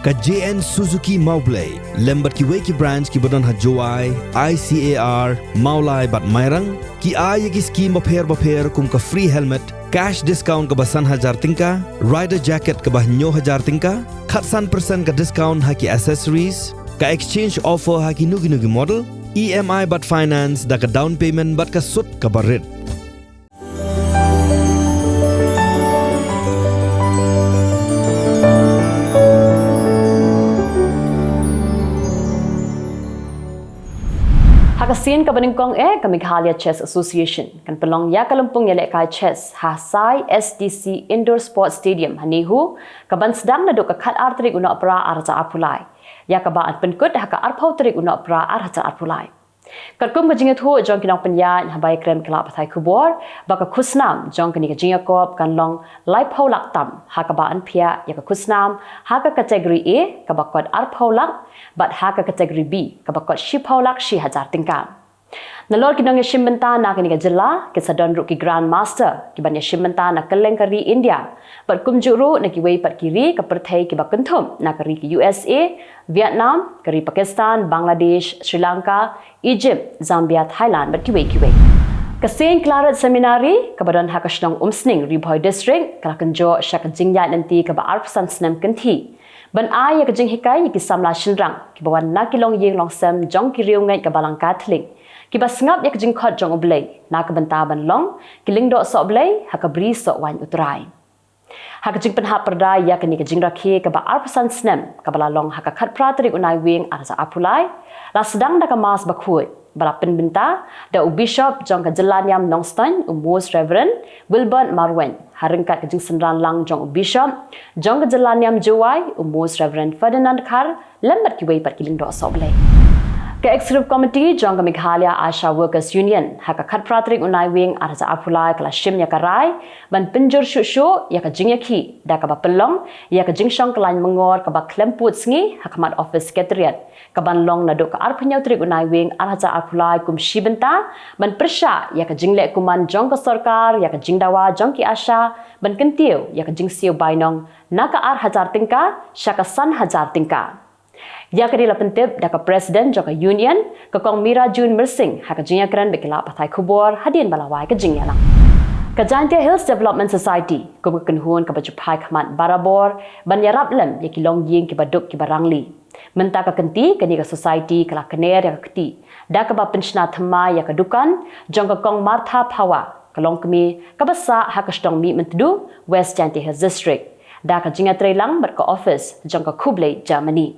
ka JN Suzuki Maublay lembat ki weki branch ki badan hajwai ICAR Maulai bat Mairang ki ay ki scheme bapher kum ka free helmet cash discount ka basan hajar tingka rider jacket ka bah 9,000 tingka khatsan persen ka discount haki accessories ka exchange offer haki nugi model EMI bat finance da ka down payment bat ka sut ka barit. Hakasin ka baningkong ka Meghalaya Chess Association kan pelong ya kalumpung yelek kai chess hasai SDC Indoor Sports Stadium hanihu kaban sedang naduk ka khat artrik una pra arja apulai ya ka ba penkut haka arpau trik una pra arja apulai katkum ka jingat hu jong kinong penya habai krem kala Pyrthei Khubor baka khusnam jong kini ka jingakop kan long lai phau lak tam haka ba an phia ya ka khusnam haka category A ka ba kod arpau lak but haka category B ka ba kod shi phau lak shi hajar tingkam nalor kinong ya shimbenta na kini ka Jylla ki sadon ru ki grand master ki ban ya shimbenta na Kylleng kari India but kum juru na ki wei pat kiri ka Pyrthei ki ba kenthum na kari ki USA Vietnam kari Pakistan Bangladesh Sri Lanka Egypt Zambia Thailand but ki wei Kasing klarat seminari kabadan hakashnong umsning Ribhoi district kala kenjo syak jingya nanti ka ba arpsan snam kenti ban ay ka jing hikai ki samla shinrang ki bawan na kilong yeng long sam jong ki riung ngai ka balang kathling ki ba sngap yak jing khot jong oblay na ka banta ban long ki lingdo so oblay hakabri so wan utrai haka jing penha perda yak ni ka jing rakhi ka ba arpsan snam ka bala long haka khat pratrik Naiwieng arza apulai la sedang da ka mas bakhut bala penbenta da bishop jong ka Jylla nyam nongstan most reverend Wilbert Marwen haringkat ka jing senran lang jong bishop jong ka Jylla nyam jowai most reverend Ferdinand Khar lembat ki wei pat kiling do soblay ka executive committee jong ka Meghalaya Asha Workers Union haka khat pratrik Naiwieng arza apulai kala shim ya karai ban penjur shushu ya ka jing yakhi da ka ba pelong ya ka jing shong klan mengor ka ba klemput sngi hakamat office secretariat kaban long naduk ka arpnyau trik Naiwieng arza apulai kum shibenta ban persha ya ka jingle kuman jong ka sarkar ya ka jingdawa jong ki Asha ban kentiu ya ka jing siu bainong naka ar hajar tingka syaka san hajar tingka ya ka dila pentip da ka president jong ka union ka kong Mira Jun Mersing haka jingya kran bekila Pyrthei Khubor hadin balawai ka jingya lang ka Jantia Hills Development Society kum ka kenhun ka bajupai khamat barabor ban yarap lem ya ki long ying ki baduk ki barangli menta ka kenti kani ka society kala kener ya keti da ka ba penshna thama ya ka dukan jong ka kong Martha Phawa kalong kemi ka basa ha ka stong mi mentu West Jantia Hills District da ka jinga trelang ber ka office jong ka Kublai Germany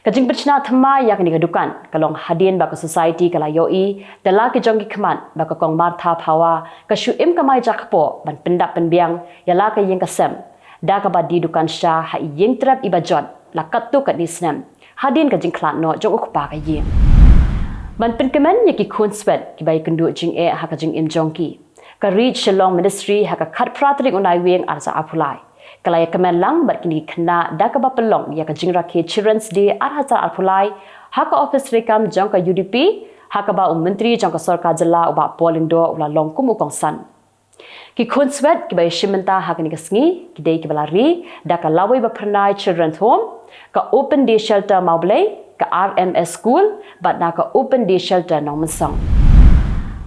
ka jing penshna thama ya kani ka dukan kalong hadin ba ka society kala yoi dala ki jong ki khman ba ka kong Martha Phawa ka shu im ka mai jakpo ban pendap penbiang ya la ka yeng ka sem da ka ba di dukan sha ha yeng trap ibajot lakat tu kat nisnam hadin ka jing khlat no jong ukpa ka yeng ban penkemen yaki khun swet ki bai kendu jing ha ka jing im jongki ka reach shalong ministry ha ka khat pratrik Naiwieng arza apulai kala ya kemen lang bat kini khna da ka ba pelong ya ka jing rakhe children's day arza apulai ha ka office rekam jong ka UDP ha ka ba menteri jong ka sarkar Jylla uba polindo ula long kum ukong san ki khun swet ki bai shimenta ha kini ka sngi ki dei ki balari da ka lawai ba pranai children's home ka open day shelter Maublay ka RMS school bat na ka open day shelter nong mensong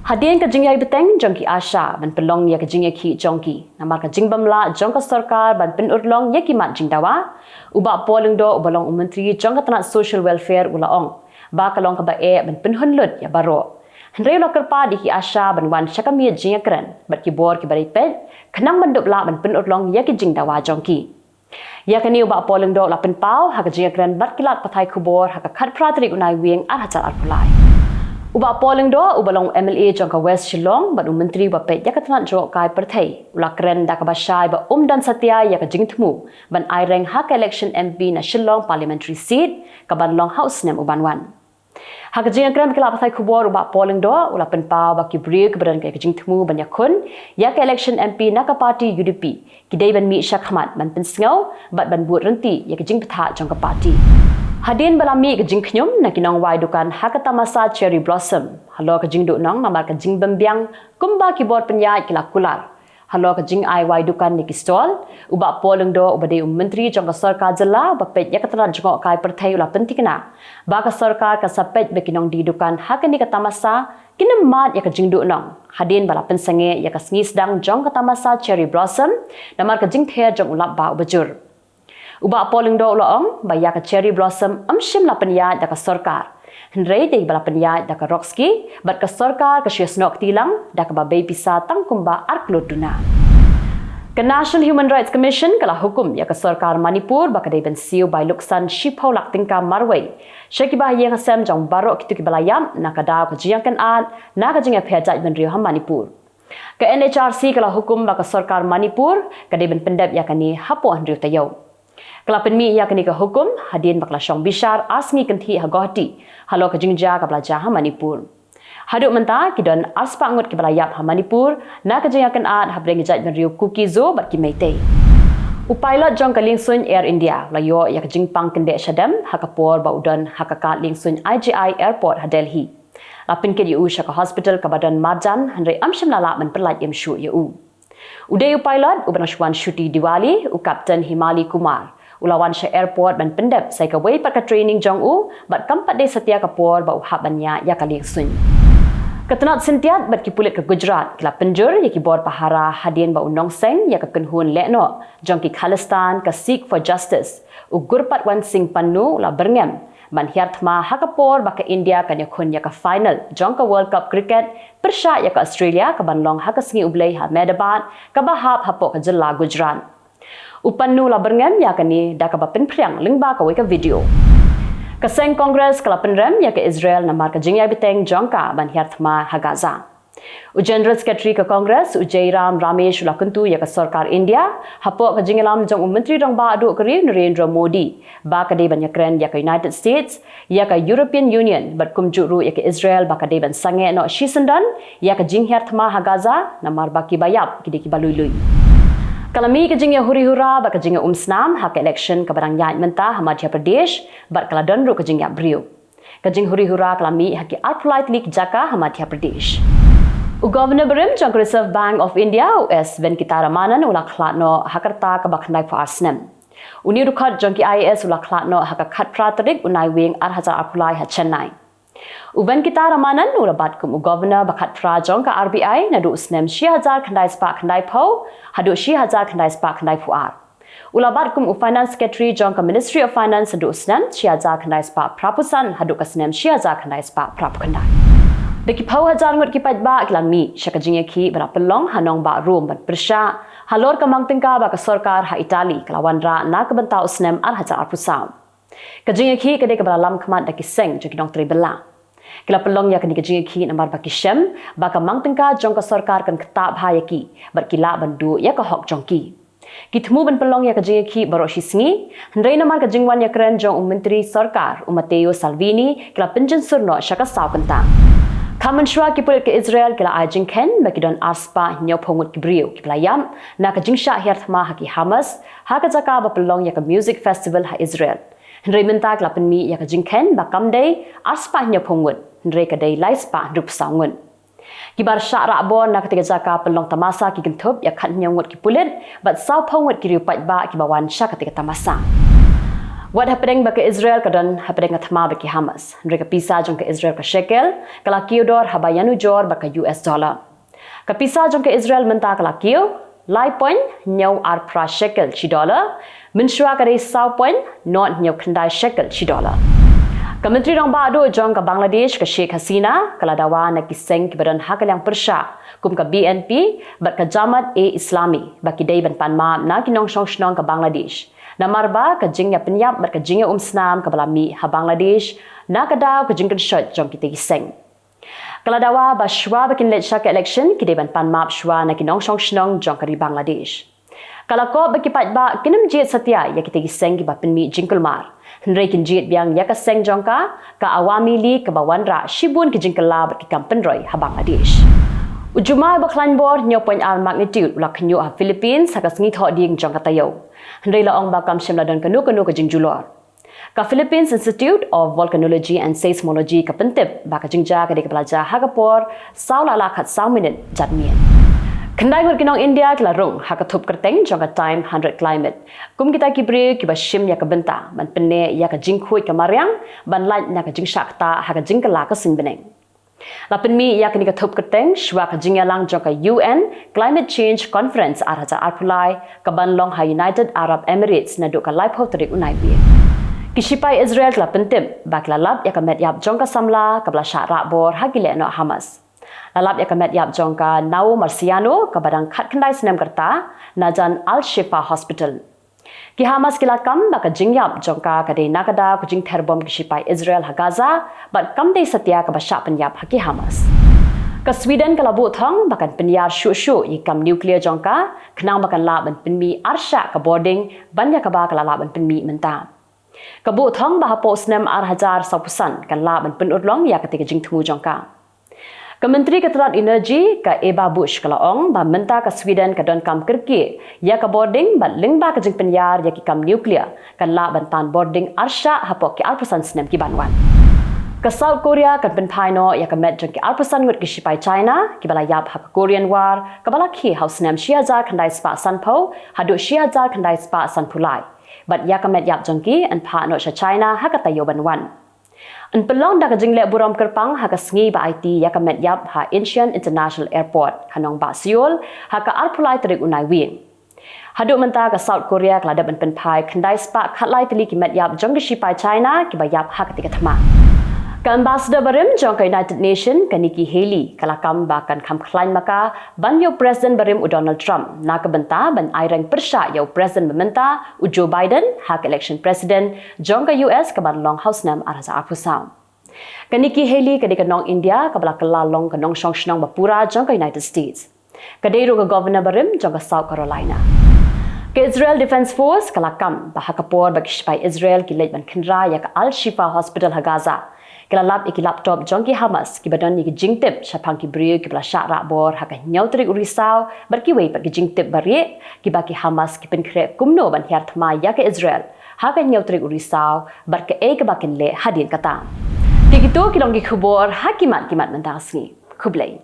hadien ka jingyai beteng jongki Asha ban pelong ya ka jingya ki jongki namar ka jingbamla jong ka sarkar ban pen urlong ya ki mat jingdawa uba polling do ubalong menteri jong ka tanat social welfare ulaong ba kalong ka ba ban pen hunlut ya baro Hendrai lo kerpa di ki Asha ban wan syakami jingya kran bat ki bor ki bari pet khnang ban dupla ban pen urlong ya ki jingdawa jongki ya kani uba polling do la pen pau ha ka jingya kran bat kilat Pyrthei Khubor ha ka khat pratrik Naiwieng arhacal arpulai uba polling do ubalong MLA jong ka West Shillong bat menteri ba pet ya ka tanat jo kai Pyrthei ula kren da ka ba shai ba dan satya ya ka jingthmu ban aireng ha ka election MP na Shillong parliamentary seat ka ban long house nem uban wan ha ka jing kren kala Pyrthei Khubor uba polling do ula pen pa ba ki bri ka badan ka jingthmu ban ya khun ya ka election MP na ka party UDP ki dei ban mi syak khamat ban pen sngau bat ban buat renti ya ka jing patha jong ka party hadin balami ka jing khnyum na kinong wai dukan hakata masa cherry blossom halo ka jing du nong namar ka jing bembiang kumba keyboard penyai kila kular Halo ka jing ai wai dukan ni kistol, uba poleng do ubade menteri jong ka sarkar Jylla bapet ya katran jong kai Pyrthei ula pentikna. Ba ka sarkar ka sapet bekinong di dukan hakan ni ka tamasa kinemat ya ka jing du nong. Hadin bala pensange ya ka sngis dang jong ka tamasa cherry blossom namar ka jing the jong ulap ba ubajur. Uba poleng do uloong ba ya ka cherry blossom amshim la penya da ka sarkar. Hendrei dei bala penyai da ka Roxki, bat ka sarkar ka syasnok tilang da ka babai pisa tangkumba arkloduna. Ka National Human Rights Commission kala hukum ya ka sarkar Manipur ba ka dei bensiu bai luksan shipau lak tingka marway. Syaki ba yang asam jong barok kitu ki balayam na ka daw ka jiang kan an na ka jinga phejaj ben riu ha Manipur. Ka NHRC kala hukum ba ka sarkar Manipur ka dei ben pendap ya kani hapo an riu tayau. Kala penmi ya kani ka hukum hadin bakla syong bishar asngi kanthi hagohti halo ka jingja ka belajar ha Manipur. Haduk menta kidon aspa ngut ki belayap ha Manipur na ka jinga kan ad ha breng jaj riu kuki zo bat ki meitei. Upilot jong ka lingsun Air India layo ya ka jingpang kende shadam ha kapor ba udon ha ka kat lingsun IGI Airport ha Delhi. Lapin ke yu sha ka hospital ka badan marjan hanre amshim lala man perlaj yem shu yu. Uday upilot ubanashwan shuti Diwali u Captain Himali Kumar. Ulawan Syah Airport ban pendep saya ka way ka training jong u bat kampat de setia kapor ba uhab banya ya kali sun. Ketenat sentiat bat ki pulit ke Gujarat kila penjur ya ki bor pahara hadien ba unong seng ya ka kenhun lekno jong ki Khalistan ka Seek for Justice u gurpat wan sing pannu la berngem ban hiartma hakapor ba ka India kan yakun ya ka final jong ka World Cup cricket persya ya ka Australia ka banlong ha ka singi ublei ha Ahmedabad ka bahap hapok ka Jylla Gujarat. Upannu la berngem ya kani da ka bapin priang lingba ka wei ka video. Kaseng Kongres kala penrem ya ke Israel namar ka jingya biteng jongka ban hiartma ha Gaza. General Secretary ka Kongres Jairam Ramesh la kuntu ya ka sarkar India hapok ka jingelam jong menteri rong ba adu kari Narendra Modi ba ka de ban yakren ya ka United States ya ka European Union bat kumjuru ya ka Israel ba ka de ban sange no shisendan ya ka jing hiartma ha Gaza namar ba ki bayap ki de ki balului. Kalami ka jingya huri-hura ba ka jingya umsnam hak election ka barang yait menta ha Madhya Pradesh bat kala donru ka jingya brio. Ka jing huri-hura kalami haki politely jaka ha Madhya Pradesh. U Governor Barim jong Reserve Bank of India US Venkita Ramanan ula khlatno hakarta ka bakhnai for Arsnem. Uni rukhat jong ki IAS ula khlatno haka khat pratarik u Naiwieng Arhaza Apulai ha Chennai. Uban kita Ramanan urabat kum governor bakat prajong ka RBI nadu usnem 6000 khandai spa khandai pau hadu 6000 khandai spa khandai puar. Ulabat kum finance secretary jong ka Ministry of Finance nadu usnem 6000 khandai spa prapusan hadu kasnem 6000 khandai spa prap khandai. Beki pau hajar ngut ki pajba klang mi syakajingya ki berapelong hanong ba room ban persya halor ka mangtingka ba ka sarkar ha Itali kalawan ra na ka bentau usnem Arhaza Apusam. Kajingya ki kade ka balalam khamat da ki seng jong ki dong tri bela. Kila pelong ya kani kajing ki namar baki shem baka mangtingka jong ka sarkar kan ketap haya ki berkila bandu ya ka hok jong ki kitmu ban pelong ya kajing ki baro shisngi hendrai namar kajing wan ya keren jong menteri sarkar Matteo Salvini kila penjen surno syaka saw kentang kamen shwa ki pulit ke Israel kila ajing ken baki don aspa nyaw pongut ki brio ki playam na kajing sya hiarthma haki Hamas ha ka jaka ba pelong ya ka music festival ha Israel. Hendrai menta kelapen mi ya ka jingken bakam day aspa nya pongut hendrai ka day laispa rup sangun kibar syara bon na ketika jaka pelong tamasa ki gentup ya khat nyangut ki pulit bat saw pongut ki riupat ba ki bawan sya ketika tamasa what happening baka Israel kadon happening athma baki Hamas hendrai ka pisa jong ka Israel ka shekel kala kiodor habayanu jor baka US dollar ka pisa jong ka Israel menta kala kio lai point nyau ar pra shekel chi dollar mensyua kare saw point not nyau khandai shekel chi dollar. Kementerian Rong Badu jong ka Bangladesh ka Sheikh Hasina kala dawa na kiseng ki badan hakal yang persya kum ka BNP bat ka Jamaat Islami baki day ban panma na kinong shong shnong ka Bangladesh. Namarba ka jingya penyap bat ka jingya umsnam ka balami ha Bangladesh na ka daw ka jingkan shot jong kita kiseng. Kala dawa ba shwa bakin let shaka election ki day ban panma shwa na kinong shong shnong jong ka ri Bangladesh. Kala ko baki patba kinam jit satya ya kita kiseng ki ba penmi jingkulmar. Hendrai kinjit biang ya ka seng jongka ka Awami League ka bawanra shibun ki jingkala ber ki kampenroy ha Bangladesh. Ujumai baklan bor nyo point al magnitude ula kanyo ha Philippines ha ka sengi tho ding jongka tayo. Hendrai la ong ba kam shimla don kanu ka jingjulor. Ka Philippines Institute of Volcanology and Seismology ka pentip ba ka jingja ka de ka belajar ha ka por saw la khat saw minute jatmien. Kendai ngut kinong India kelarung hakatup kerteng jangka time 100 climate. Kum kita kibri kiba shim ya kebenta, ban pene ya ka jingkhuit ka mariang, ban lait na ka jingsyak ta ha ka jingkala ka sinbeneng. Lapen mi ya kini katup kerteng shwa ka jingyalang jangka UN Climate Change Conference araja arpulai ka banlong ha United Arab Emirates na do ka live hotrik Naiwieng. Kishipai Israel kala pentim baklalap ya ka met yap jangka samla ka bla syara bor ha gile no Hamas. Lalap ya kamet yap jongka Nau Marciano ke badang kat kendai senam kerta najan Al-Shifa Hospital. Ki Hamas kilakam baka jingyap jongka kadai nakada kujing terbom kishipai Israel ha Gaza bat kam dei setia ke basyak penyap haki Hamas. Ke Sweden kala buthong bakan penyar syu-syu ikam nuklear jongka kenang bakan laban penmi arsyak ke boarding banya ke ba kala laban penmi menta. Ke buthong bahapo senam arhajar saupusan kan laban penudlong ya ketika jing temu jongka. Kementeri Keterangan Energi ke Eba Bush kalaong ba menta ke Sweden ke don kam kerki ya ke boarding bat lingba ke jing penyar ya ki kam nuklear kan la bantan boarding arsya hapok ki alpusan senem ki banwan. Ke South Korea kan penpaino ya ke met jeng ki alpusan ngut ki shipai China ki bala yap ha ke Korean War ke bala ki haus senem shiajar kandai spa sanpo hadu shiajar kandai spa sanpulai. Bat ya ke met yap jeng ki an pa no sha China ha ke tayo banwan. An pelong dah kejing lek buram kerpang ha ka sengi ba IT ya ka met yap ha Incheon International Airport hanong ba Seoul ha ka arpulai terik Naiwieng. Haduk menta ka South Korea keladap an penpai kendai spa khatlai teli ki met yap jong shipai China ki ba yap ha ketika thama. Ka ambassador barim jong ka United Nation ka Nikki Haley kalakam ba kan kam klain maka ban yo President barim u Donald Trump na ka benta ban airang persya yo President mementa u Joe Biden ha ka election president jong ka US ka ban long house nam araza apusam. Ka Nikki Haley ka dikanong India ka bala kelalong ka nong shong shnong bapura jong ka United States. Ka deiro ka governor barim jong ka South Carolina. Ka Israel Defense Force kalakam ba ha kapor ba kispai Israel ki leit ban kendra ya ka Al-Shifa Hospital ha Gaza. Kelalap iki laptop jongki Hamas ki badan ni ki jingtip syapang ki brio ki bala syara bor ha ka nyautrik urisau berki wei pa ki jingtip bari ki baki Hamas ki penkre kumno ban hiar thma ya ke Israel ha ka nyautrik urisau berke e ke bakin le hadin kata. Tigitu kilong ki Khubor hakimat kimat mentasni. Khublei.